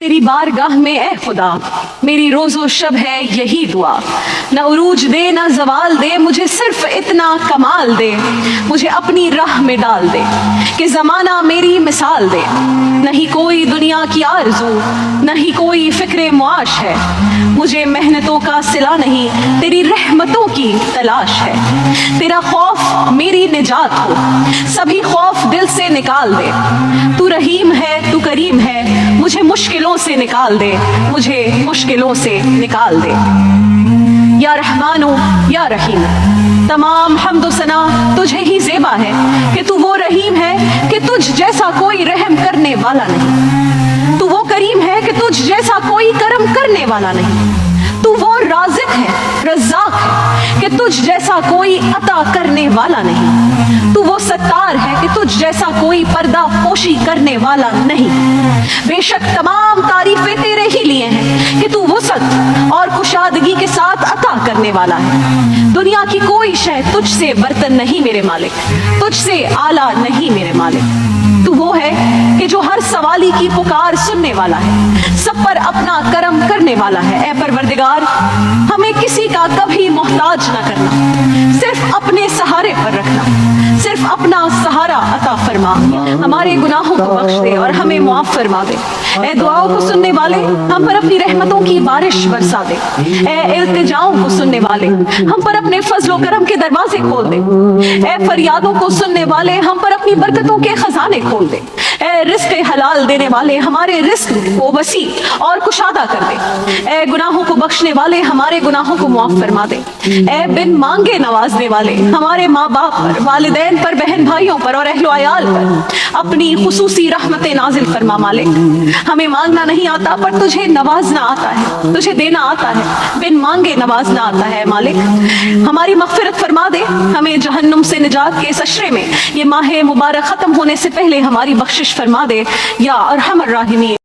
तेरी बारगाह में ए खुदा मेरी रोजो शब है यही दुआ, न उरूज दे न जवाल दे, मुझे सिर्फ इतना कमाल दे, मुझे अपनी राह में डाल दे कि जमाना मेरी मिसाल दे। नहीं कोई दुनिया की आरज़ू नहीं कोई फिक्रे मुआश है, मुझे मेहनतों का सिला नहीं तेरी रहमतों की तलाश है। तेरा खौफ मेरी निजात हो, सभी खौफ दिल से निकाल दे। तू रहीम है तू करीम है, मुझे मुश्किलों से निकाल दे, मुझे मुश्किलों से निकाल दे। या रहमानो या रहीम, तमाम हम्द सना तुझे ही ज़ेबा है कि तू वो रहीम है कि तुझ जैसा कोई रहम करने वाला नहीं। तू वो करीम है कि तुझ जैसा कोई करम करने वाला नहीं। तू वो राज़िक है रज़्ज़ाक़ है कि तुझ जैसा कोई अता करने वाला नहीं। तू वो सत्तार है कि तुझ जैसा कोई पर्दा पोशी करने वाला नहीं। बेशक तमाम तारीफें तेरे ही लिए हैं कि तू वुसअत और कुशादगी के साथ अता करने वाला है। दुनिया की कोई शय तुझसे बर्तन नहीं मेरे मालिक, तुझसे आला नहीं मेरे मालिक। तू वो है कि जो हर सवाली की पुकार सुनने वाला है, सब पर अपना करम करने वाला है। ऐ परवरदिगार, हमें किसी का कभी मोहताज ना करना, सिर्फ अपने सहारे पर रखना, सिर्फ अपना सहारा अता फरमा। हमारे गुनाहों को बख्श दे और हमें मुआफ फरमा दे। ऐ दुआओं को सुनने वाले, हम पर अपनी रहमतों की बारिश बरसा दे। ऐ इल्तिजाओं को सुनने वाले, हम पर अपने फजलो करम के दरवाजे खोल दे। ऐ फरियादों को सुनने वाले, हम पर अपनी बरकतों के खजाने खोल दे। ऐ रिस्क हलाल देने वाले, हमारे रिस्क को वसी और कुशादा कर दे। ऐ गुनाहों को बख्शने वाले, हमारे गुनाहों को मुआफ फरमा दे। ऐ बिन मांगे नवाजने वाले, हमारे माँ बाप पर, वालिदैन पर, बहन भाइयों पर और अहलो अयाल पर अपनी खुसूसी रहमतें नाजिल फरमा मालिक। हमें मांगना नहीं आता पर तुझे नवाजना आता है, तुझे देना आता है, बिन मांगे नवाजना आता है मालिक। हमारी मग़फ़िरत फरमा दे, हमें जहन्नुम से निजात के इस अशरे में ये माह मुबारक ख़त्म होने से पहले हमारी बख्शिश फरमा दे या अरहमर राहिमीन।